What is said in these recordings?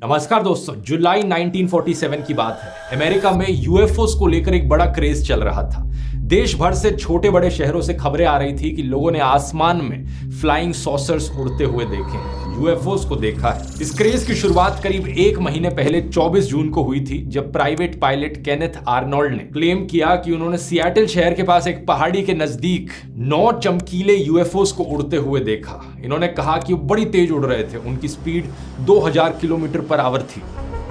नमस्कार दोस्तों, जुलाई 1947 की बात है। अमेरिका में यूएफओस को लेकर एक बड़ा क्रेज चल रहा था। देश भर से छोटे बड़े शहरों से खबरें आ रही थी कि लोगों ने आसमान में फ्लाइंग सॉसर्स उड़ते हुए देखे हैं, यूएफओस को देखा है। इस क्रेज की शुरुआत करीब एक महीने पहले 24 जून को हुई थी, जब प्राइवेट पायलट केनेथ आर्नोल्ड ने क्लेम किया कि उन्होंने सियाटल शहर के पास एक पहाड़ी के नजदीक 9 चमकीले यूएफओस को उड़ते हुए देखा। इन्होंने कहा कि वो बड़ी तेज उड़ रहे थे, उनकी स्पीड 2000 किलोमीटर पर आवर थी।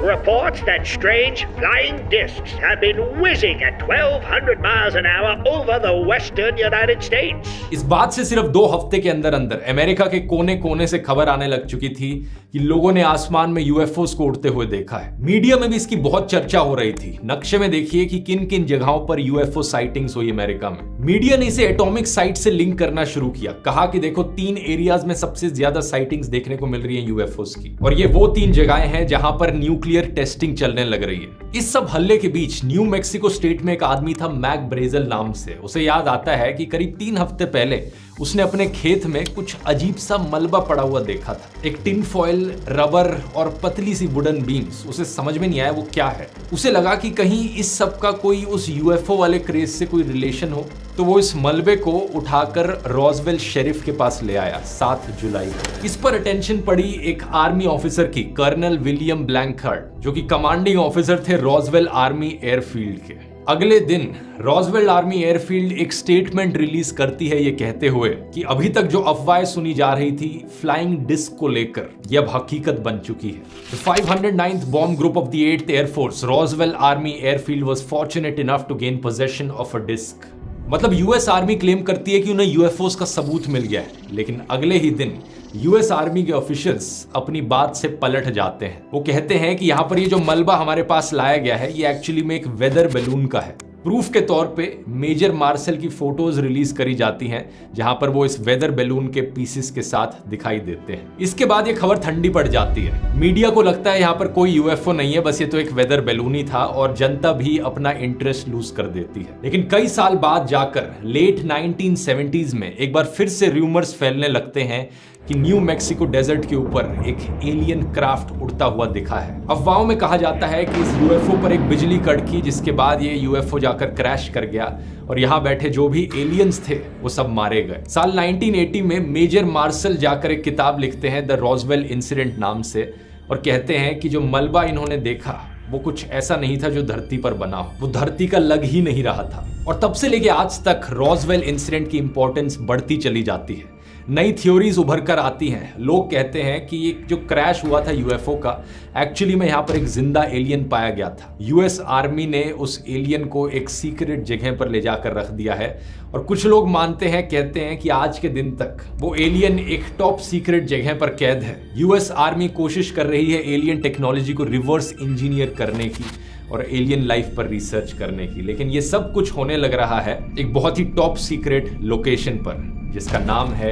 Reports that strange flying discs have been whizzing at 1200 miles an hour over the western United States. इस बात से सिर्फ 2 हफ्ते के अंदर अंदर अमेरिका के कोने कोने से खबर आने लग चुकी थी कि लोगों ने आसमान में यूएफओस को उड़ते हुए देखा है। मीडिया में भी इसकी बहुत चर्चा हो रही थी। नक्शे में देखिए कि किन किन जगहों पर यूएफओ साइटिंग्स हुई अमेरिका में। मीडिया ने इसे एटॉमिक साइट से लिंक करना शुरू किया। कहा कि देखो 3 एरियाज में सबसे ज्यादा साइटिंग्स देखने को मिल रही है यूएफओस की, और ये वो 3 जगहें हैं जहां पर न्यूक्लियर टेस्टिंग चलने लग रही है। इस सब हल्ले के बीच न्यू मैक्सिको स्टेट में एक आदमी था मैक ब्रेजल नाम से। उसे याद आता है कि करीब 3 हफ्ते पहले उसने अपने खेत में कुछ अजीब सा मलबा पड़ा हुआ देखा था। एक टिन फॉइल, रबर और पतली सी वुडन बीम्स। उसे समझ में नहीं आया वो क्या है। उसे लगा कि कहीं इस सब का कोई उस यूएफओ वाले क्रेज से कोई रिलेशन हो, तो वो इस मलबे को उठाकर रोजवेल शेरिफ के पास ले आया 7 जुलाई को। इस पर अटेंशन पड़ी एक आर्मी ऑफिसर की, कर्नल विलियम ब्लैंकहार्ट, जो कि कमांडिंग ऑफिसर थे रोजवेल आर्मी एयरफील्ड के। अगले दिन रोजवेल आर्मी एयरफील्ड एक स्टेटमेंट रिलीज करती है, ये कहते हुए कि अभी तक जो अफवाहें सुनी जा रही थी फ्लाइंग डिस्क को लेकर, ये अब हकीकत बन चुकी है। The 509th Bomb Group of the 8th Air Force, Roswell Army Airfield was fortunate enough to gain possession of a disc. मतलब यूएस आर्मी क्लेम करती है कि उन्हें यूएफओस का सबूत मिल गया है, लेकिन अगले ही दिन यूएस आर्मी के ऑफिशियल्स अपनी बात से पलट जाते हैं। वो कहते हैं कि यहाँ पर ये जो मलबा हमारे पास लाया गया है, ये एक्चुअली में एक वेदर बैलून का है। प्रूफ के तौर पे मेजर मार्शल की फोटोज रिलीज करी जाती हैं, जहां पर वो इस वेदर बैलून के पीसेस के साथ दिखाई देते हैं। इसके बाद ये खबर ठंडी पड़ जाती है। मीडिया को लगता है यहाँ पर कोई यूएफओ नहीं है, बस ये तो एक वेदर बैलून ही था, और जनता भी अपना इंटरेस्ट लूज कर देती है। लेकिन कई साल बाद जाकर लेट 1970s में एक बार फिर से रूमर्स फैलने लगते हैं कि न्यू मैक्सिको डेजर्ट के ऊपर एक एलियन क्राफ्ट उड़ता हुआ दिखा है। अफवाहों में कहा जाता है कि इस यूएफओ पर एक बिजली कड़की, जिसके बाद ये यूएफओ जाकर क्रैश कर गया और यहाँ बैठे जो भी एलियंस थे वो सब मारे गए। साल 1980 में मेजर मार्शल जाकर एक किताब लिखते हैं द रोजवेल इंसिडेंट नाम से, और कहते हैं कि जो मलबा इन्होंने देखा वो कुछ ऐसा नहीं था जो धरती पर बना हो, वो धरती का लग ही नहीं रहा था। और तब से लेके आज तक रोजवेल इंसिडेंट की इंपॉर्टेंस बढ़ती चली जाती है। नई थ्योरीज उभर कर आती हैं। लोग कहते हैं कि ये जो क्रैश हुआ था यूएफओ का, एक्चुअली में यहाँ पर एक जिंदा एलियन पाया गया था। यूएस आर्मी ने उस एलियन को एक सीक्रेट जगह पर ले जाकर रख दिया है, और कुछ लोग मानते हैं, कहते हैं कि आज के दिन तक वो एलियन एक टॉप सीक्रेट जगह पर कैद है। यूएस आर्मी कोशिश कर रही है एलियन टेक्नोलॉजी को रिवर्स इंजीनियर करने की और एलियन लाइफ पर रिसर्च करने की, लेकिन ये सब कुछ होने लग रहा है एक बहुत ही टॉप सीक्रेट लोकेशन पर, जिसका नाम है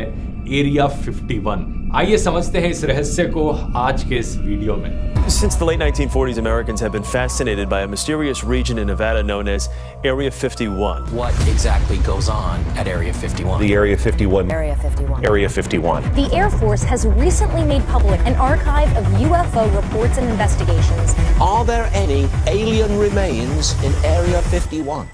एरिया 51। आइए समझते हैं इस रहस्य को आज के इस वीडियो में। Since the late 1940s, Americans have been fascinated by a mysterious region in Nevada known as Area 51. What exactly goes on at Area 51? The Area 51. Area 51. Area 51. The Air Force has recently made public an archive of UFO reports and investigations. Are there any alien remains in Area 51?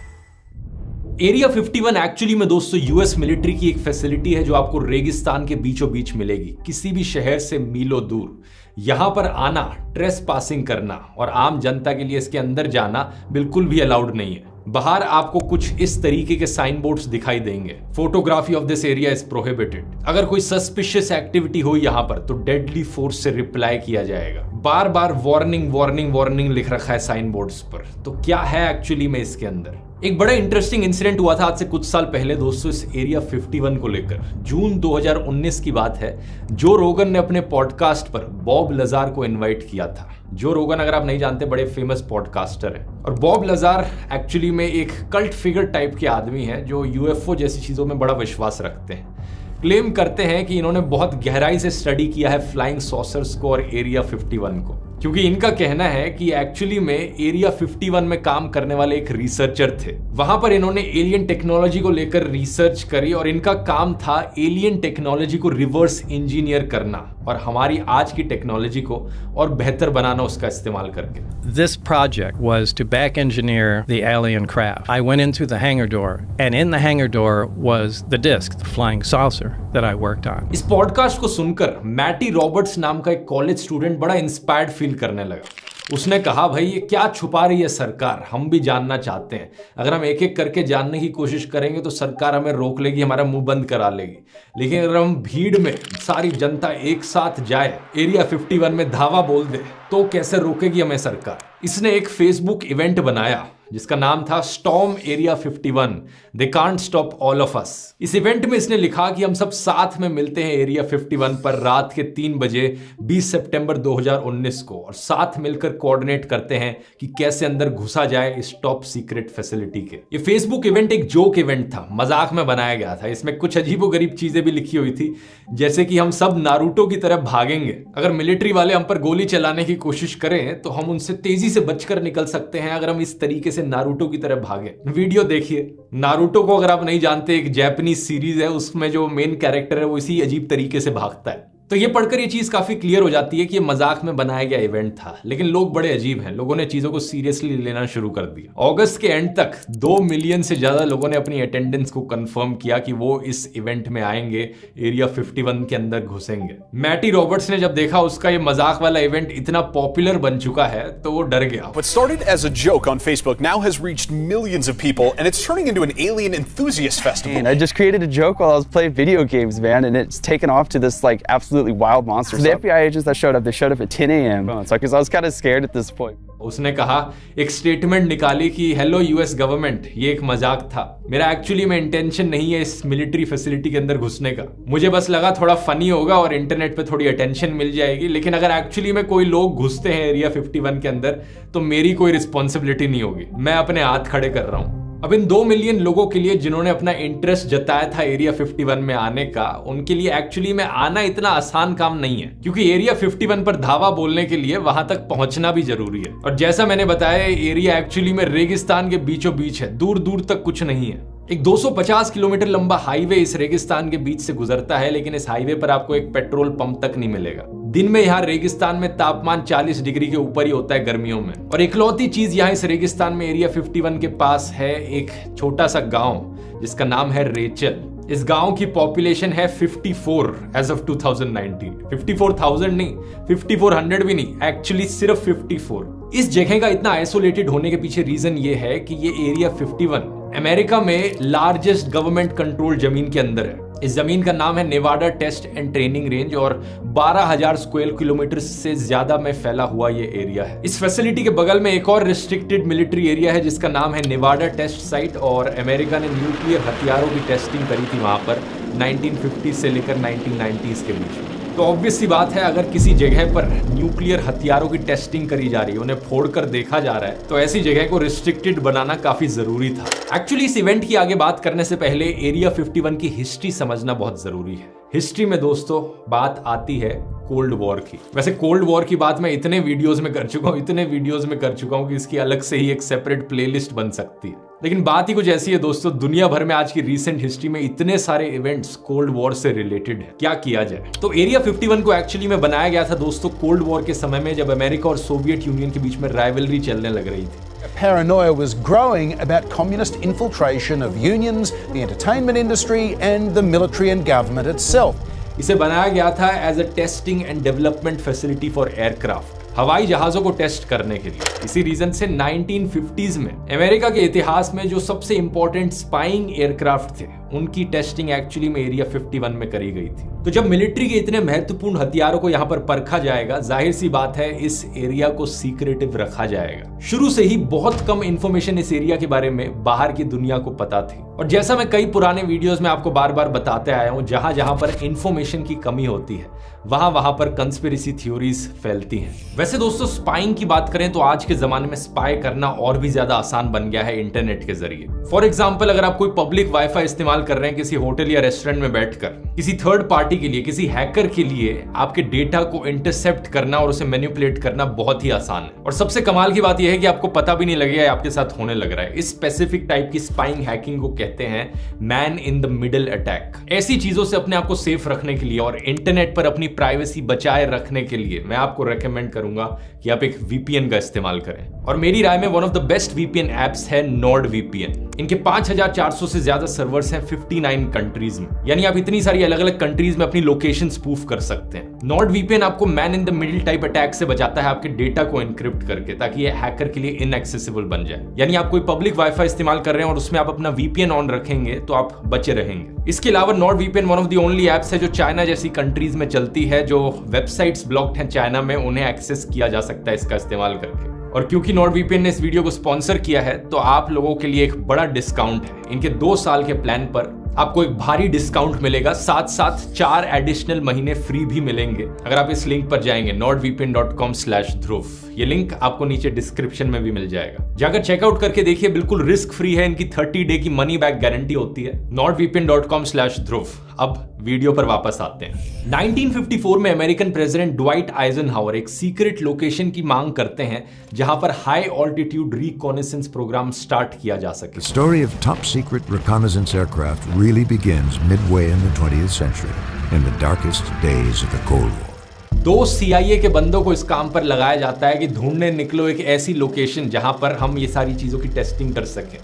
Area 51 actually में दोस्तों US military की एक facility है जो आपको रेगिस्तान के बीचों बीच मिलेगी, किसी भी शहर से मीलों दूर। यहां पर आना, ट्रेस पासिंग करना और आम जनता के लिए इसके अंदर जाना बिल्कुल भी अलाउड नहीं है। बाहर आपको कुछ इस तरीके के साइन बोर्ड्स दिखाई देंगे, photography of this area is prohibited. अगर कोई सस्पिशियस एक्टिविटी हो यहां पर तो डेडली फोर्स से रिप्लाई किया जाएगा। बार बार वार्निंग वार्निंग वार्निंग लिख रखा है साइन बोर्ड्स पर। तो क्या है एक्चुअली में इसके अंदर? एक बड़ा इंटरेस्टिंग इंसिडेंट हुआ था आज से कुछ साल पहले दोस्तों, इस एरिया 51 को लेकर। जून 2019 की बात है। जो रोगन ने अपने पॉडकास्ट पर बॉब लजार को इनवाइट किया था। जो रोगन, अगर आप नहीं जानते, बड़े फेमस पॉडकास्टर है, और बॉब लजार एक्चुअली में एक कल्ट फिगर टाइप के आदमी है जो यूएफओ जैसी चीजों में बड़ा विश्वास रखते हैं। क्लेम करते हैं कि इन्होंने बहुत गहराई से स्टडी किया है फ्लाइंग सॉसर्स को और एरिया 51 को। क्योंकि इनका कहना है कि एक्चुअली में एरिया 51 में काम करने वाले एक रिसर्चर थे। वहां पर इन्होंने एलियन टेक्नोलॉजी को लेकर रिसर्च करी और इनका काम था एलियन टेक्नोलॉजी को रिवर्स इंजीनियर करना और हमारी आज की टेक्नोलॉजी को और बेहतर बनाना उसका इस्तेमाल करके। This project was to back engineer the alien craft. I went into the hangar door, and in the hangar door was the disc, the flying saucer that I worked on. इस podcast को सुनकर मैटी Roberts नाम का एक college student बड़ा inspired feel करने लगा। उसने कहा, भाई ये क्या छुपा रही है सरकार, हम भी जानना चाहते हैं। अगर हम एक एक करके जानने की कोशिश करेंगे तो सरकार हमें रोक लेगी, हमारा मुंह बंद करा लेगी। लेकिन अगर हम भीड़ में सारी जनता एक साथ जाए, एरिया 51 में धावा बोल दे, तो कैसे रोकेगी हमें सरकार। इसने एक फेसबुक इवेंट बनाया जिसका नाम था storm area 51, they can't stop all of us. इस इवेंट में इसने लिखा कि हम सब साथ में मिलते हैं एरिया 51 पर रात के 3 बजे 20 सितंबर 2019 को और साथ मिलकर कोऑर्डिनेट करते हैं कि कैसे अंदर घुसा जाए इस टॉप सीक्रेट फैसिलिटी के। ये फेसबुक इवेंट एक जोक इवेंट था, मजाक में बनाया गया था। इसमें कुछ अजीबोगरीब चीजें भी लिखी हुई थी, जैसे कि हम सब नारुतो की तरह भागेंगे। अगर मिलिट्री वाले हम पर गोली चलाने की कोशिश करें तो हम उनसे तेजी से बचकर निकल सकते हैं अगर हम इस तरीके से नारुतो की तरह भागे। वीडियो देखिए। नारुतो को अगर आप नहीं जानते, एक जापानीज सीरीज है, उसमें जो मेन कैरेक्टर है वो इसी अजीब तरीके से भागता है। तो ये पढ़कर ये चीज काफी क्लियर हो जाती है कि ये मजाक में बनाया गया इवेंट था, लेकिन लोग बड़े अजीब हैं। लोगों ने चीजों को सीरियसली लेना शुरू कर दिया। अगस्त के एंड तक 2 मिलियन से ज्यादा लोगों ने अपनी अटेंडेंस को कंफर्म किया कि वो इस इवेंट में आएंगे, एरिया 51 के अंदर घुसेंगे। मैटी रॉबर्ट्स ने जब देखा उसका ये मजाक वाला इवेंट इतना पॉपुलर बन चुका है तो वो डर गया। What started as a joke on Facebook now has reached millions of people and it's turning into an alien enthusiast festival. And I just created a joke while I was playing video games, man, and it's taken off to this like absolutely wild monster. So the FBI agents that showed up, they showed up at 10 a.m. So because I was kind of scared at this point. उसने कहा, एक statement निकाली कि hello US government, ये एक मजाक था, मेरा एक्चुअली में इंटेंशन नहीं है इस मिलिट्री फैसिलिटी के अंदर घुसने का। मुझे बस लगा थोड़ा फनी होगा और इंटरनेट पे थोड़ी अटेंशन मिल जाएगी, लेकिन अगर एक्चुअली में कोई लोग घुसते हैं एरिया 51 के अंदर तो मेरी कोई रिस्पॉन्सिबिलिटी नहीं होगी, मैं अपने हाथ खड़े कर रहा हूं। अब इन 2 मिलियन लोगों के लिए जिन्होंने अपना इंटरेस्ट जताया था एरिया 51 में आने का, उनके लिए एक्चुअली में आना इतना आसान काम नहीं है, क्योंकि एरिया 51 पर धावा बोलने के लिए वहां तक पहुंचना भी जरूरी है। और जैसा मैंने बताया, एरिया एक्चुअली में रेगिस्तान के बीचों बीच है, दूर दूर तक कुछ नहीं है। एक 250 किलोमीटर लंबा हाईवे इस रेगिस्तान के बीच से गुजरता है, लेकिन इस हाईवे पर आपको एक पेट्रोल पंप तक नहीं मिलेगा। दिन में यहाँ रेगिस्तान में तापमान 40 डिग्री के ऊपर ही होता है गर्मियों में। और इकलौती चीज यहाँ इस रेगिस्तान में एरिया 51 के पास है एक छोटा सा गांव जिसका नाम है रेचल। इस गांव की पॉपुलेशन है 54 एज ऑफ 2019। 54,000 नहीं, 5400 भी नहीं, एक्चुअली सिर्फ 54। इस जगह का इतना आइसोलेटेड होने के पीछे रीजन ये है कि ये एरिया 51 अमेरिका में लार्जेस्ट गवर्नमेंट कंट्रोल जमीन के अंदर है। इस जमीन का नाम है Nevada test and training range और 12,000 स्क्वायर किलोमीटर से ज्यादा में फैला हुआ ये एरिया है। इस फैसिलिटी के बगल में एक और रिस्ट्रिक्टेड मिलिट्री एरिया है जिसका नाम है नेवाडा टेस्ट साइट, और अमेरिका ने न्यूक्लियर हथियारों की टेस्टिंग करी थी वहां पर 1950 से लेकर 1990s के बीच में। तो ऑब्वियस सी बात है, अगर किसी जगह पर न्यूक्लियर हथियारों की टेस्टिंग करी जा रही है, उन्हें फोड़कर देखा जा रहा है, तो ऐसी जगह को रिस्ट्रिक्टेड बनाना काफी जरूरी था। एक्चुअली इस इवेंट की आगे बात करने से पहले एरिया 51 की हिस्ट्री समझना बहुत जरूरी है। हिस्ट्री में दोस्तों बात आती है कोल्ड वॉर की। वैसे कोल्ड वॉर की बात मैं इतने वीडियोस में कर चुका हूं कि इसकी अलग से ही एक सेपरेट प्लेलिस्ट बन सकती है। लेकिन बात ही कुछ ऐसी है दोस्तों, दुनिया भर में आज की रीसेंट हिस्ट्री में इतने सारे इवेंट्स कोल्ड वॉर से रिलेटेड है, क्या किया जाए। तो एरिया 51 को एक्चुअली में बनाया गया था दोस्तों कोल्ड वॉर के समय में, जब अमेरिका और सोवियत यूनियन के बीच में राइवलरी चलने लग रही थी। Paranoia was growing about communist infiltration of unions, the entertainment industry, and the military and government itself. इसे बनाया गया था as a testing and development facility for aircraft, हवाई जहाजों को टेस्ट करने के लिए। इसी रीजन से 1950s में अमेरिका के इतिहास में जो सबसे इंपॉर्टेंट स्पाइंग एयरक्राफ्ट थे, उनकी टेस्टिंग एक्चुअली में एरिया 51 में करी गई थी। तो जब मिलिट्री के इतने महत्वपूर्ण हथियारों को यहाँ पर परखा जाएगा, जाहिर सी बात है इस एरिया को सीक्रेटिव रखा जाएगा। शुरू से ही बहुत कम इंफॉर्मेशन इस एरिया के बारे में बाहर की दुनिया को पता थी, और जैसा मैं कई पुराने वीडियोस में आपको बार बार बताते आया हूं, जहां जहां पर इंफॉर्मेशन की कमी होती है वहां पर कंस्पिरेसी थ्योरीज फैलती हैं। वैसे दोस्तों स्पाइंग की बात करें तो आज के जमाने में स्पाई करना और भी ज्यादा आसान बन गया है इंटरनेट के जरिए। फॉर एग्जाम्पल, अगर आप कोई पब्लिक वाईफाई इस्तेमाल इस्तेमाल कर रहे हैं किसी होटल या रेस्टोरेंट में बैठकर किसी थर्ड पार्टी के लिए, किसी हैकर के लिए आपके डेटा को इंटरसेप्ट करना और उसे मैनिपुलेट करना बहुत ही आसान है। और सबसे कमाल की बात यह है कि आपको पता भी नहीं लगेगा आपके साथ होने लग रहा है। इस स्पेसिफिक टाइप की स्पाइंग हैकिंग को कहते हैं man in the middle attack. ऐसी चीजों से अपने आप को सेफ रखने के लिए और इंटरनेट पर अपनी प्राइवेसी बचाए रखने के लिए मैं आपको रेकमेंड करूंगा कि आप एक वीपीएन का इस्तेमाल करें। और मेरी राय में one of the best VPN apps है NordVPN। इनके 5400 से ज्यादा सर्वर्स हैं 59 कंट्रीज में, यानी आप इतनी सारी अलग अलग कंट्रीज में अपनी लोकेशन स्पूफ कर सकते हैं। NordVPN आपको man in the middle type attack से बचाता है आपके डेटा को एनक्रिप्ट करके, ताकि ये हैकर के लिए इनएक्सेसिबल बन जाए। यानी आप कोई पब्लिक वाईफाई इस्तेमाल कर रहे हैं और उसमें आप अपना VPN ऑन रखेंगे तो आप बचे रहेंगे। इसके अलावा NordVPN one of the only apps है जो चाइना जैसी कंट्रीज में चलती है। जो वेबसाइट्स ब्लॉक्ड हैं चाइना में उन्हें एक्सेस किया जा सकता है इसका इस्तेमाल करके। और क्योंकि NordVPN ने इस वीडियो को स्पॉन्सर किया है तो आप लोगों के लिए एक बड़ा डिस्काउंट है। इनके 2 साल के प्लान पर आपको एक भारी डिस्काउंट मिलेगा, साथ साथ 4 एडिशनल महीने फ्री भी मिलेंगे अगर आप इस लिंक पर जाएंगे nordvpn.com/dhruv। ये लिंक आपको नीचे डिस्क्रिप्शन में भी मिल जाएगा, जाकर चेकआउट करके देखिए, बिल्कुल रिस्क फ्री है। इनकी 30 डे की मनी बैक गारंटी होती है। nordvpn.com/dhruv। अब वीडियो पर वापस आते हैं। 1954 में अमेरिकन प्रेसिडेंट ड्वाइट आइजनहावर एक सीक्रेट लोकेशन की मांग करते हैं जहां पर high altitude reconnaissance programme start किया जा सके। The story of top secret reconnaissance aircraft really begins midway in the 20th century, in the darkest days of the Cold War. 2 CIA के बंदों को इस काम पर लगाया जाता है कि ढूंढने निकलो एक ऐसी लोकेशन जहां पर हम ये सारी चीजों की टेस्टिंग कर सकें,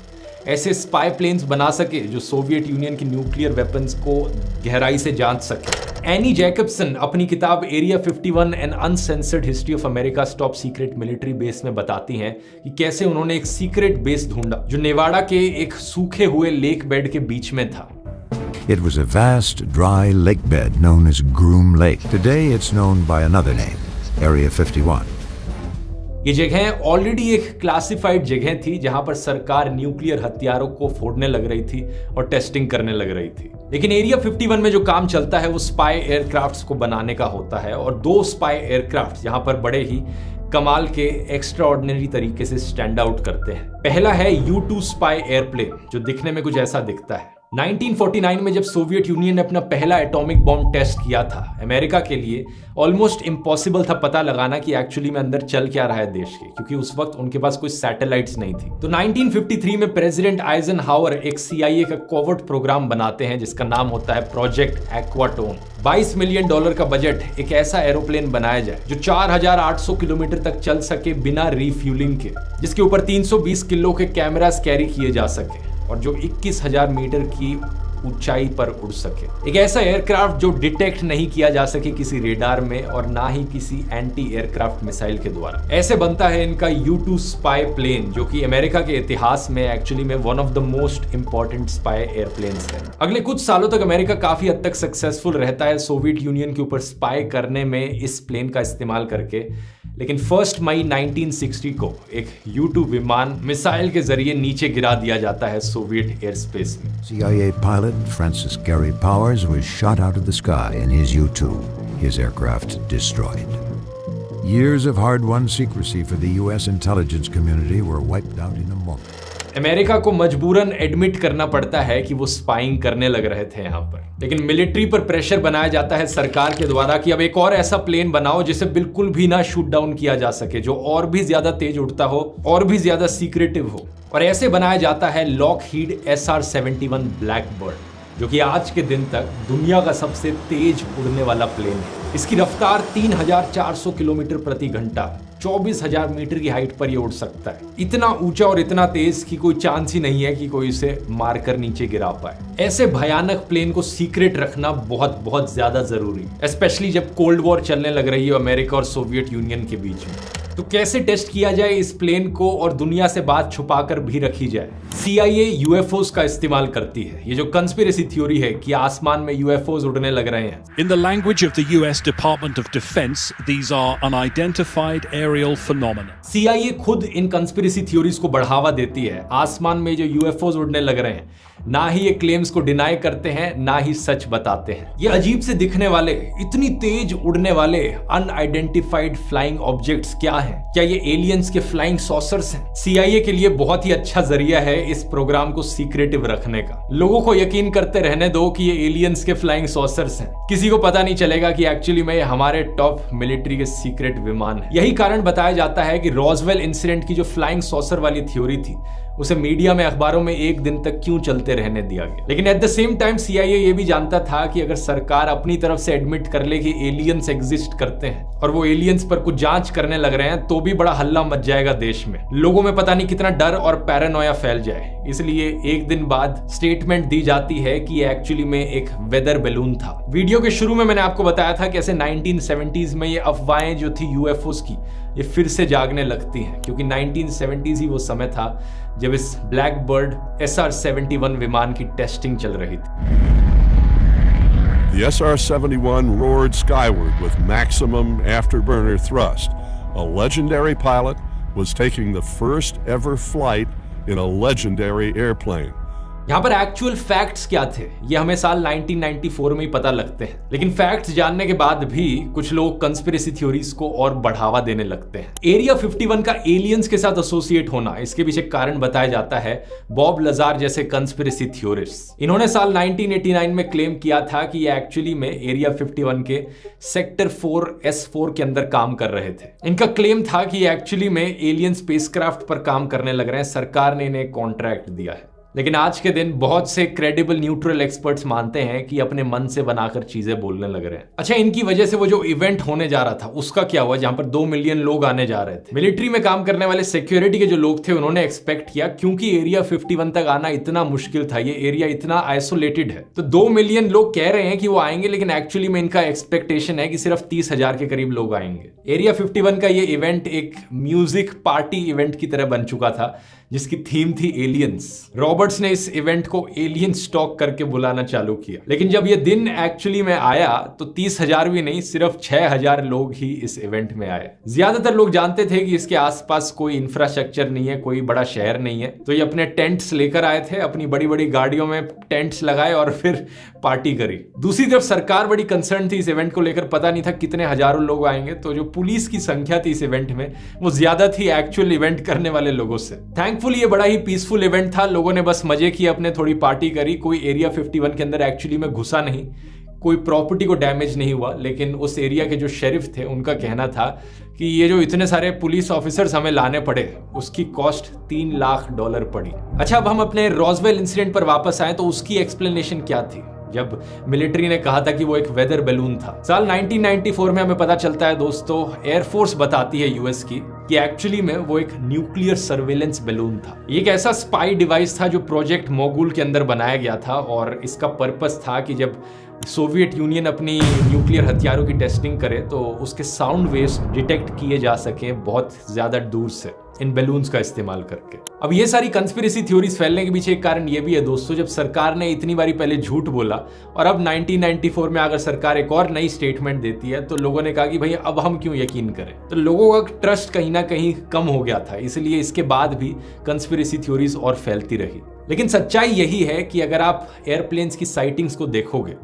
ऐसे स्पाई प्लेन्स बना सके जो सोवियत यूनियन की न्यूक्लियर वेपन्स को गहराई से जांच सके। एनी जैकबसन अपनी किताब Area 51 an uncensored history of America top secret military base में बताती हैं कि कैसे उन्होंने एक सीक्रेट बेस ढूंढा जो नेवाडा के एक सूखे हुए लेक बेड के बीच में था। It was a vast, dry lake bed known as Groom Lake. Today it's known by another name, Area 51. ये जगह ऑलरेडी एक क्लासिफाइड जगह थी जहां पर सरकार न्यूक्लियर हथियारों को फोड़ने लग रही थी और टेस्टिंग करने लग रही थी। लेकिन एरिया 51 में जो काम चलता है वो स्पाई एयरक्राफ्ट्स को बनाने का होता है, और 2 स्पाई एयरक्राफ्ट यहां पर बड़े ही कमाल के एक्स्ट्रा ऑर्डिनरी तरीके से स्टैंड आउट करते हैं। पहला है U-2 स्पाई एयरप्लेन जो दिखने में कुछ ऐसा दिखता है। 1949 में जब सोवियत यूनियन ने अपना पहला एटॉमिक बॉम्ब टेस्ट किया था, अमेरिका के लिए ऑलमोस्ट इम्पॉसिबल था पता लगाना कि एक्चुअली में अंदर चल क्या रहा है देश के, क्योंकि उस वक्त उनके पास कोई सैटेलाइट्स नहीं थी। तो 1953 में प्रेसिडेंट आइजनहावर एक CIA का कोवर्ट प्रोग्राम बनाते हैं जिसका नाम होता है प्रोजेक्ट एक्वाटोन। $22 मिलियन का बजट एक ऐसा एरोप्लेन बनाया जाए जो 4800 किलोमीटर तक चल सके बिना रिफ्यूलिंग के, जिसके ऊपर 320 किलो के कैमरास कैरी किए जा सके और जो 21,000 मीटर की ऊंचाई पर उड़ सके। एक ऐसा एयरक्राफ्ट जो डिटेक्ट नहीं किया जा सके किसी रेडार में और ना ही किसी एंटी एयरक्राफ्ट मिसाइल के द्वारा। ऐसे बनता है इनका U-2 स्पाई प्लेन जो कि अमेरिका के इतिहास में एक्चुअली में one of the most important spy airplanes है। अगले कुछ सालों तक अमेरिका काफी हद तक सक्सेसफुल रहता है सोवियत यूनियन के ऊपर स्पाई करने में इस प्लेन का इस्तेमाल करके। लेकिन 1 मई 1960 को एक U-2 विमान मिसाइल के जरिए नीचे गिरा दिया जाता है सोवियत एयर स्पेस में। CIA pilot Francis Gary Powers was shot out of the sky in his U-2, his aircraft destroyed. Years of hard-won secrecy for the US intelligence community were wiped out in a moment. America को मजबूरन admit करना पड़ता है कि वो spying करने लग रहे थे यहाँ पर, लेकिन मिलिट्री पर प्रेशर बनाया जाता है सरकार के द्वारा कि अब एक और ऐसा प्लेन बनाओ जिसे बिल्कुल भी ना शूट डाउन किया जा सके, जो और भी ज्यादा तेज उड़ता हो और भी ज्यादा सीक्रेटिव हो। और ऐसे बनाया जाता है लॉकहीड SR-71 ब्लैकबर्ड जो कि आज के दिन तक दुनिया का सबसे तेज उड़ने वाला प्लेन है। इसकी रफ्तार 3400 किलोमीटर प्रति घंटा, 24,000 मीटर की हाइट पर ये उड़ सकता है। इतना ऊंचा और इतना तेज कि कोई चांस ही नहीं है कि कोई इसे मारकर नीचे गिरा पाए। ऐसे भयानक प्लेन को सीक्रेट रखना बहुत बहुत ज्यादा जरूरी है, स्पेशली जब कोल्ड वॉर चलने लग रही है अमेरिका और सोवियत यूनियन के बीच में। तो कैसे टेस्ट किया जाए इस प्लेन को और दुनिया से बात छुपाकर भी रखी जाए? CIA UFOs का इस्तेमाल करती है। ये जो कंस्पिरेसी थ्योरी है कि आसमान में UFOs उड़ने लग रहे हैं। In the language of the US Department of Defense, these are unidentified aerial phenomena. CIA खुद इन कंस्पिरेसी थ्योरीज को बढ़ावा देती है। आसमान में जो UFOs उड़ने लग रहे हैं, ना ही ये क्लेम्स को डिनाई करते हैं ना ही सच बताते हैं। ये अजीब से दिखने वाले, इतनी तेज उड़ने वाले अनआइडेंटिफाइड फ्लाइंग ऑब्जेक्ट्स क्या हैं? क्या ये एलियंस के फ्लाइंग सॉसर्स हैं? CIA के लिए बहुत ही अच्छा जरिया है इस प्रोग्राम को सीक्रेटिव रखने का। लोगों को यकीन करते रहने दो कि ये एलियंस के फ्लाइंग सॉसर्स हैं। किसी को पता नहीं चलेगा कि एक्चुअली में हमारे टॉप मिलिट्री के सीक्रेट विमान हैं। यही कारण बताया जाता है कि रॉसवेल इंसिडेंट की जो फ्लाइंग सॉसर वाली थ्योरी थी उसे मीडिया में, अखबारों में एक दिन तक क्यों चलते रहने दिया गया। लेकिन at the same time CIA ये भी जानता था कि अगर सरकार अपनी तरफ से एडमिट कर ले कि एलियंस एग्जिस्ट करते हैं और वो एलियंस पर कुछ जांच करने लग रहे हैं तो भी बड़ा हल्ला मच जाएगा देश में। लोगों में पता नहीं कितना डर और पैरानोया फैल जाए। इसलिए एक दिन बाद स्टेटमेंट दी जाती है कि ये एक्चुअली में एक वेदर बैलून था। वीडियो के शुरू में मैंने आपको बताया था कि ऐसे 1970s में ये अफवाहें जो थी UFOs की ये फिर से जागने लगती हैं, क्योंकि 1970s ही वो समय था जब इस ब्लैक बर्ड SR-71 विमान की टेस्टिंग चल रही थी। The SR-71 roared skyward with maximum afterburner thrust. A legendary pilot was taking the first ever flight in a legendary airplane. यहाँ पर एक्चुअल फैक्ट्स क्या थे ये हमें साल 1994 में ही पता लगते हैं, लेकिन फैक्ट्स जानने के बाद भी कुछ लोग कंस्पिरेसी थ्योरीज को और बढ़ावा देने लगते हैं। एरिया 51 का एलियंस के साथ एसोसिएट होना, इसके पीछे कारण बताया जाता है बॉब लजार जैसे कंस्पिरेसी थ्योरिस्ट्स। इन्होंने साल 1989 में क्लेम किया था कि ये एक्चुअली में एरिया 51 के सेक्टर 4S4 के अंदर काम कर रहे थे। इनका क्लेम था कि ये एक्चुअली में एलियन स्पेसक्राफ्ट पर काम करने लग रहे हैं, सरकार ने इन्हें कॉन्ट्रैक्ट दिया है। लेकिन आज के दिन बहुत से क्रेडिबल न्यूट्रल एक्सपर्ट्स मानते हैं कि अपने मन से बनाकर चीजें बोलने लग रहे हैं। अच्छा, इनकी वजह से वो जो इवेंट होने जा रहा था उसका क्या हुआ, जहां पर 2 मिलियन लोग आने जा रहे थे। मिलिट्री में काम करने वाले सिक्योरिटी के जो लोग थे उन्होंने एक्सपेक्ट किया, क्योंकि एरिया 51 तक आना इतना मुश्किल था, ये एरिया इतना आइसोलेटेड है, तो 2 मिलियन लोग कह रहे हैं कि वो आएंगे, लेकिन एक्चुअली में इनका एक्सपेक्टेशन है कि सिर्फ 30,000 के करीब लोग आएंगे। एरिया 51 का ये इवेंट एक म्यूजिक पार्टी इवेंट की तरह बन चुका था जिसकी थीम थी एलियंस। रॉबर्ट्स ने इस इवेंट को एलियन स्टॉक करके बुलाना चालू किया, लेकिन जब ये दिन एक्चुअली में आया तो 30,000 भी नहीं, सिर्फ 6,000 लोग ही इस इवेंट में आए। ज्यादातर लोग जानते थे कि इसके आसपास कोई इंफ्रास्ट्रक्चर नहीं है, कोई बड़ा शहर नहीं है, तो ये अपने टेंट्स लेकर आए थे, अपनी बड़ी बड़ी गाड़ियों में टेंट्स लगाए और फिर पार्टी करी। दूसरी तरफ सरकार बड़ी कंसर्न थी इस इवेंट को लेकर, पता नहीं था कितने हजारों लोग आएंगे, तो जो पुलिस की संख्या थी इस इवेंट में वो ज्यादा थी एक्चुअल इवेंट करने वाले लोगों से। थैंकफुली ये बड़ा ही पीसफुल इवेंट था, लोगों ने बस मजे किए, अपने थोड़ी पार्टी करी, कोई एरिया 51 के अंदर एक्चुअली में घुसा नहीं, कोई प्रॉपर्टी को डैमेज नहीं हुआ। लेकिन उस एरिया के जो शेरिफ थे उनका कहना था कि ये जो इतने सारे पुलिस ऑफिसर्स हमें लाने पड़े उसकी कॉस्ट $3 लाख पड़ी। अच्छा, अब हम अपने रॉसवेल इंसिडेंट पर वापस आए तो उसकी एक्सप्लेनेशन क्या थी जब मिलिट्री ने कहा था कि वो एक वेदर बैलून था। साल 1994 में हमें पता चलता है दोस्तों, एयरफोर्स बताती है यूएस की कि एक्चुअली में वो एक न्यूक्लियर सर्वेलेंस बैलून था। ये एक ऐसा स्पाई डिवाइस था जो प्रोजेक्ट मोगुल के अंदर बनाया गया था, और इसका पर्पस था कि जब सोवियत यूनियन अपनी न्यूक्लियर हथियारों की टेस्टिंग करे तो उसके साउंड वेव्स डिटेक्ट किए जा सके बहुत ज्यादा दूर से इन बैलून्स का इस्तेमाल करके। अब ये सारी कंस्पिरेसी थ्योरीज फैलने के पीछे एक कारण ये भी है दोस्तों, जब सरकार ने इतनी बारी पहले झूठ बोला और अब 1994 में अगर सरकार एक और नई स्टेटमेंट देती है तो लोगों ने कहा कि भाई अब हम क्यों यकीन करें, तो लोगों का ट्रस्ट कहीं ना कहीं कम हो गया था, इसलिए इसके बाद भी कंस्पिरेसी थ्योरीज और फैलती रही। लेकिन सच्चाई यही है कि अगर आप एयरप्लेन्स की साइटिंग्स को देखोगे,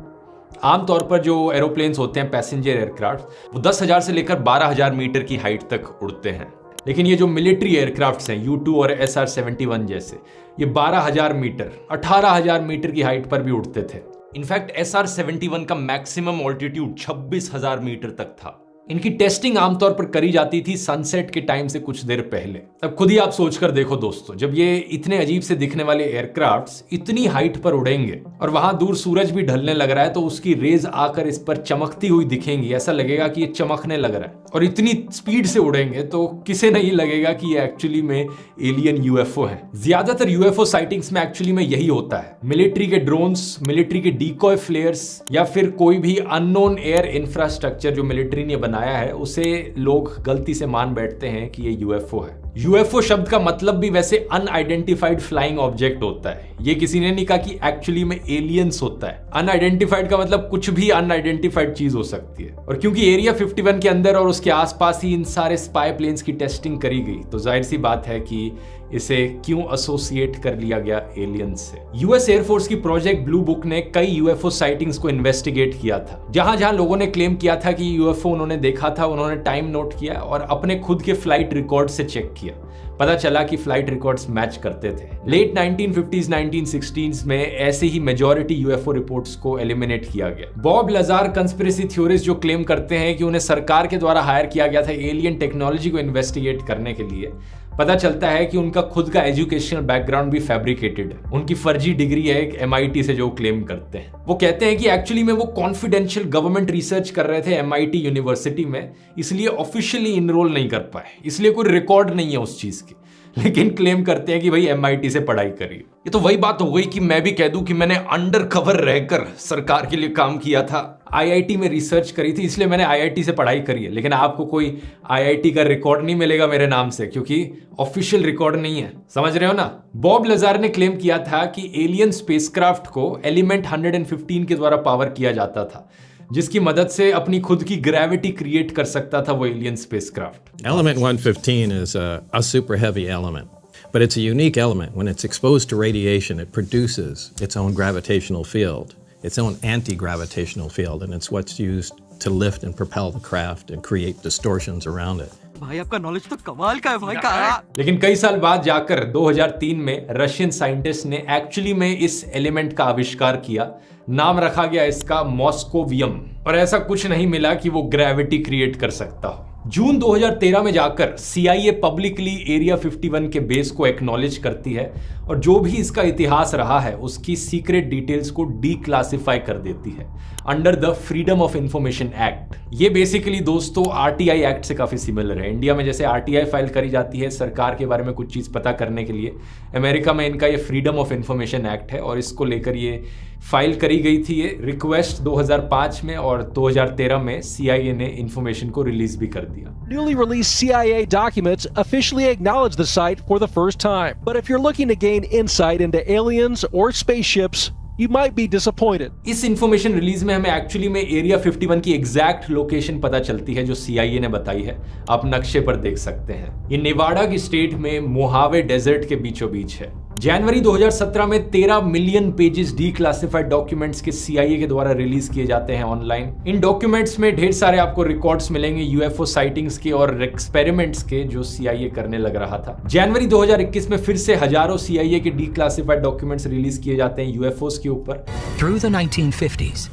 आमतौर पर जो एरोप्लेन्स होते हैं पैसेंजर एयरक्राफ्ट, वो 10,000 से लेकर 12,000 मीटर की हाइट तक उड़ते हैं। लेकिन ये जो मिलिट्री एयरक्राफ्ट्स हैं U-2 और SR-71 जैसे, ये 12,000 मीटर 18,000 मीटर की हाइट पर भी उड़ते थे। इनफैक्ट SR-71 का मैक्सिमम ऑल्टीट्यूड 26,000 मीटर तक था। इनकी टेस्टिंग आमतौर पर करी जाती थी सनसेट के टाइम से कुछ देर पहले। अब खुद ही आप सोचकर देखो दोस्तों, जब ये इतने अजीब से दिखने वाले एयरक्राफ्ट्स इतनी हाइट पर उड़ेंगे और वहां दूर सूरज भी ढलने लग रहा है तो उसकी रेज आकर इस पर चमकती हुई दिखेंगी, ऐसा लगेगा कि ये चमकने लग रहा है, और इतनी स्पीड से उड़ेंगे तो किसे नहीं लगेगा कि ये एक्चुअली में एलियन UFO है। ज्यादातर UFO साइटिंग्स में एक्चुअली में यही होता है, मिलिट्री के ड्रोन्स, मिलिट्री के डीकॉय फ्लेयर्स या फिर कोई भी अननोन एयर इंफ्रास्ट्रक्चर जो मिलिट्री ने बनाया है उसे लोग गलती से मान बैठते हैं कि ये UFO है। UFO शब्द का मतलब भी वैसे अनआइडेंटिफाइड फ्लाइंग ऑब्जेक्ट होता है, ये किसी ने नहीं कहा कि एक्चुअली में एलियंस होता है। अनआइडेंटिफाइड का मतलब कुछ भी अनआइडेंटिफाइड चीज हो सकती है, और क्योंकि एरिया 51 के अंदर और उसके आसपास ही इन सारे स्पाई प्लेन्स की टेस्टिंग करी गई तो जाहिर सी बात है कि इसे क्यों एसोसिएट कर लिया गया एलियंस से। यूएस एयरफोर्स की प्रोजेक्ट ब्लू बुक ने कई UFO साइटिंग्स को इन्वेस्टिगेट किया था। जहां जहां लोगों ने क्लेम किया था कि UFO उन्होंने देखा था, उन्होंने टाइम नोट किया और अपने खुद के फ्लाइट रिकॉर्ड से चेक किया। पता चला कि फ्लाइट रिकॉर्ड्स मैच करते थे। लेट 1950s 1960s में ऐसे ही मेजॉरिटी यूएफओ रिपोर्ट्स को एलिमिनेट किया गया। बॉब लजार कंस्पिरेसी थ्योरिस्ट जो क्लेम करते हैं कि उन्हें सरकार के द्वारा हायर किया गया था एलियन टेक्नोलॉजी को इन्वेस्टिगेट करने के लिए, पता चलता है कि उनका खुद का एजुकेशनल बैकग्राउंड भी फैब्रिकेटेड है। उनकी फर्जी डिग्री है एक MIT से जो क्लेम करते हैं। वो कहते हैं कि एक्चुअली में वो कॉन्फिडेंशियल गवर्नमेंट रिसर्च कर रहे थे MIT यूनिवर्सिटी में, इसलिए ऑफिशियली इनरोल नहीं कर पाए, इसलिए कोई रिकॉर्ड नहीं है उस चीज की, लेकिन क्लेम करते हैं कि भाई MIT से पढ़ाई करी। ये तो वही बात हो गई कि मैं भी कह दूं कि मैंने अंडर कवर रहकर सरकार के लिए काम किया था, IIT में रिसर्च करी थी, इसलिए मैंने IIT से पढ़ाई करी है, लेकिन आपको कोई IIT का रिकॉर्ड नहीं मिलेगा मेरे नाम से, क्योंकि ऑफिशियल रिकॉर्ड नहीं है। समझ रहे हो ना? बॉब लजार ने क्लेम किया था कि एलियन स्पेसक्राफ्ट को एलिमेंट 115 के द्वारा पावर किया जाता था, जिसकी मदद से अपनी खुद की ग्रेविटी क्रिएट कर सकता था वो alien spacecraft. Element 115 is a super heavy element, but it's a unique element. When it's exposed to radiation, it produces its own gravitational field, its own anti-gravitational field, and it's what's used to lift and propel the craft and create distortions around it. भाई आपका knowledge तो कमाल का है भाई का। लेकिन कई साल बाद जाकर 2003 में रशियन साइंटिस्ट ने एक्चुअली में इस एलिमेंट का आविष्कार किया। नाम रखा गया इसका मॉस्कोवियम, और ऐसा कुछ नहीं मिला कि वो ग्रेविटी क्रिएट कर सकता हो। जून 2013 में जाकर CIA पब्लिकली एरिया 51 के बेस को एक्नॉलेज करती है और जो भी इसका इतिहास रहा है उसकी सीक्रेट डिटेल्स को डीक्लासिफाई कर देती है under the freedom of information act. ये बेसिकली दोस्तों RTI एक्ट से काफी सिमिलर है। इंडिया में जैसे RTI फाइल करी जाती है सरकार के बारे में कुछ चीज पता करने के लिए, अमेरिका में इनका ये फ्रीडम ऑफ इंफॉर्मेशन एक्ट है, और इसको लेकर ये फाइल करी गई थी ये रिक्वेस्ट 2005 में, और 2013 में CIA ने इंफॉर्मेशन को रिलीज भी कर दिया। Newly released CIA documents officially acknowledge the site for the first time. But if you're looking to gain insight into aliens or spaceships, you might be disappointed. इस information release में हमें actually में area 51 की exact location पता चलती है जो CIA ने बताई है। आप नक्शे पर देख सकते हैं, ये नेवाडा की स्टेट में मोहावे डेजर्ट के बीचों बीच है। जनवरी 2017 में 13 मिलियन पेजेस डीक्लासिफाइड डॉक्यूमेंट्स के CIA के द्वारा रिलीज किए जाते हैं ऑनलाइन। इन डॉक्यूमेंट्स में ढेर सारे आपको रिकॉर्ड्स मिलेंगे UFO साइटिंग्स के और एक्सपेरिमेंट्स के जो CIA करने लग रहा था। जनवरी 2021 में फिर से हजारों CIA के डीक्लासिफाइड डॉक्यूमेंट्स रिलीज किए जाते हैं UFOs के ऊपर। Through the 1950s,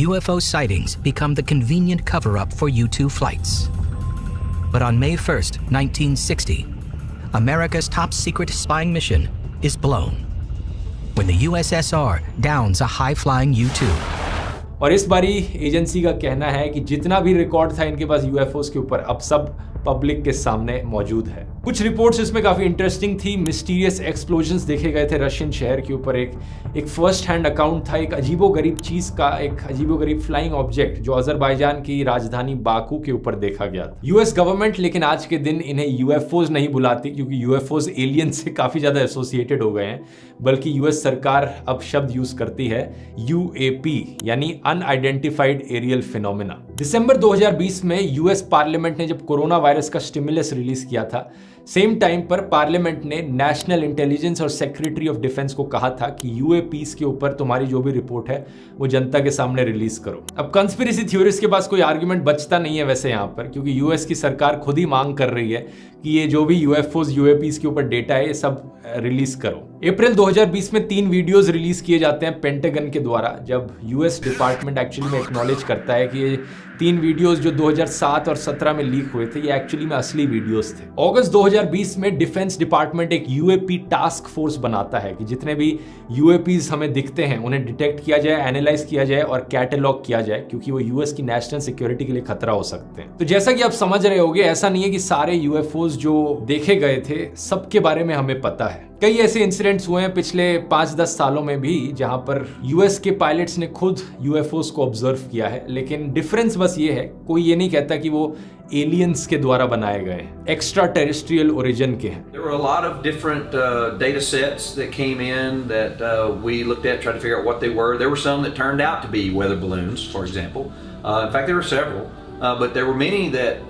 UFO sightings become the convenient cover-up for U-2 flights. But on May 1st, 1960, America's top secret spying mission is blown when the USSR downs a high-flying U-2. और इस बारी agency का कहना है कि जितना भी record था इनके पास UFOs के ऊपर अब सब पब्लिक के सामने मौजूद है। कुछ रिपोर्ट्स इसमें काफी इंटरेस्टिंग थी। मिस्टीरियस एक्सप्लोजन्स देखे गए थे रशियन शहर के ऊपर। एक फर्स्ट हैंड अकाउंट था एक अजीबोगरीब चीज का, एक अजीबोगरीब फ्लाइंग ऑब्जेक्ट जो अजरबैजान की राजधानी बाकू के ऊपर देखा गया था। US गवर्नमेंट लेकिन आज के दिन इन्हें UFOs नहीं बुलाती क्योंकि UFOs एलियन से काफी ज्यादा एसोसिएटेड हो गए हैं, बल्कि US सरकार अब शब्द यूज करती है UAP यानी अनआइडेंटिफाइड एरियल फिनोमेना। दिसंबर 2020 में US पार्लियामेंट ने जब कोरोना वायरस का स्टिमुलस रिलीज किया था, सेम टाइम पर पार्लियामेंट ने नेशनल इंटेलिजेंस और सेक्रेटरी ऑफ डिफेंस को कहा था कि UAPs के ऊपर तुम्हारी जो भी रिपोर्ट है वो जनता के सामने रिलीज करो। अब कंस्पिरेसी थ्योरिस्ट के पास कोई आर्गुमेंट बचता नहीं है वैसे यहाँ पर, क्योंकि US की सरकार खुद ही मांग कर रही है कि ये जो भी UFOs UAPs के ऊपर डेटा है ये सब रिलीज करो। अप्रैल 2020 में 3 वीडियोस रिलीज किए जाते हैं पेंटागन के द्वारा, जब US डिपार्टमेंट एक्चुअली में एक्नॉलेज करता है कि ये 3 वीडियोस जो 2007 और 17 में लीक हुए थे ये एक्चुअली में असली वीडियोस थे। अगस्त 2020 में डिफेंस डिपार्टमेंट एक UAP टास्क फोर्स बनाता है कि जितने भी UAPs हमें दिखते हैं उन्हें डिटेक्ट किया जाए, एनालाइज किया जाए और कैटलॉग किया जाए, क्योंकि वो US की नेशनल सिक्योरिटी के लिए खतरा हो सकते हैं। तो जैसा कि आप समझ रहे होंगे, ऐसा नहीं है कि सारे UFOs जो देखे गए थे सबके बारे में हमें पता है। कई ऐसे इंसिडेंट्स हुए हैं पिछले 5-10 सालों में भी जहां पर US के पायलट्स ने खुद UFOs को ऑब्जर्व किया है, लेकिन डिफरेंस बस ये है, कोई ये नहीं कहता कि वो एलियंस के द्वारा बनाए गए हैं, एक्स्ट्रा टेरेस्ट्रियल ओरिजिन के हैं। There were a lot of different data sets that came in that we looked at, tried to figure out what they were. There were some that turned out to be weather balloons, for example. In fact, there were several, but there were many that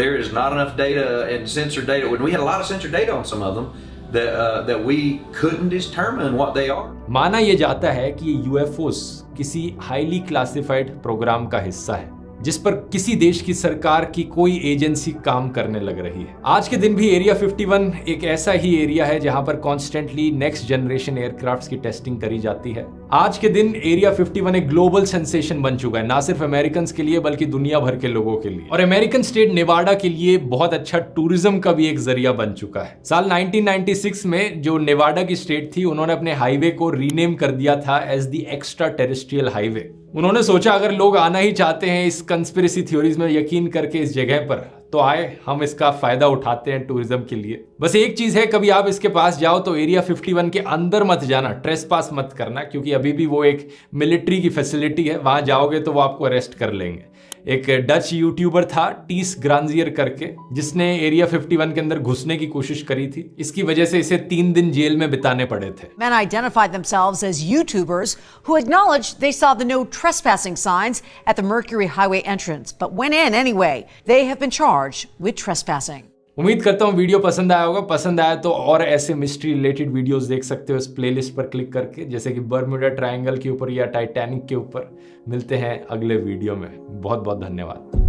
there is not enough data and sensor data. When we had a lot of sensor data on some of them, that we couldn't determine what they are. माना यह जाता है कि ये UFOs किसी highly classified programme का हिस्सा है। जिस पर किसी देश की सरकार की कोई एजेंसी काम करने लग रही है। आज के दिन भी एरिया 51 एक ऐसा ही एरिया है जहां पर कॉन्स्टेंटली नेक्स्ट जनरेशन एयरक्राफ्ट्स की टेस्टिंग करी जाती है। आज के दिन एरिया 51 एक ग्लोबल सेंसेशन बन चुका है, ना सिर्फ अमेरिकन के लिए बल्कि दुनिया भर के लोगों के लिए। और अमेरिकन स्टेट नेवाडा के लिए बहुत अच्छा टूरिज्म का भी एक जरिया बन चुका है। साल 1996 में जो नेवाडा की स्टेट थी, उन्होंने अपने हाईवे को रीनेम कर दिया था as the extraterrestrial highway. उन्होंने सोचा अगर लोग आना ही चाहते हैं इस कंस्पिरेसी थ्योरीज में यकीन करके इस जगह पर, तो आए, हम इसका फायदा उठाते हैं टूरिज्म के लिए। बस एक चीज है, कभी आप इसके पास जाओ तो एरिया 51 के अंदर मत जाना, ट्रेसपास मत करना, क्योंकि अभी भी वो एक मिलिट्री की फैसिलिटी है। वहां जाओगे तो वो आपको अरेस्ट कर लेंगे। एक डच यूट्यूबर था टीस ग्रांजियर करके, जिसने एरिया 51 के अंदर घुसने की कोशिश करी थी। इसकी वजह से इसे 3 दिन जेल में बिताने पड़े थे। Men identified themselves as YouTubers who acknowledged they saw the no trespassing signs at the Mercury Highway entrance, but went in anyway. They have been charged with trespassing. उम्मीद करता हूँ वीडियो पसंद आया होगा। पसंद आया तो और ऐसे मिस्ट्री रिलेटेड वीडियोस देख सकते हो इस प्लेलिस्ट पर क्लिक करके, जैसे कि बर्मुडा ट्रायंगल के ऊपर या टाइटैनिक के ऊपर। मिलते हैं अगले वीडियो में। बहुत बहुत धन्यवाद।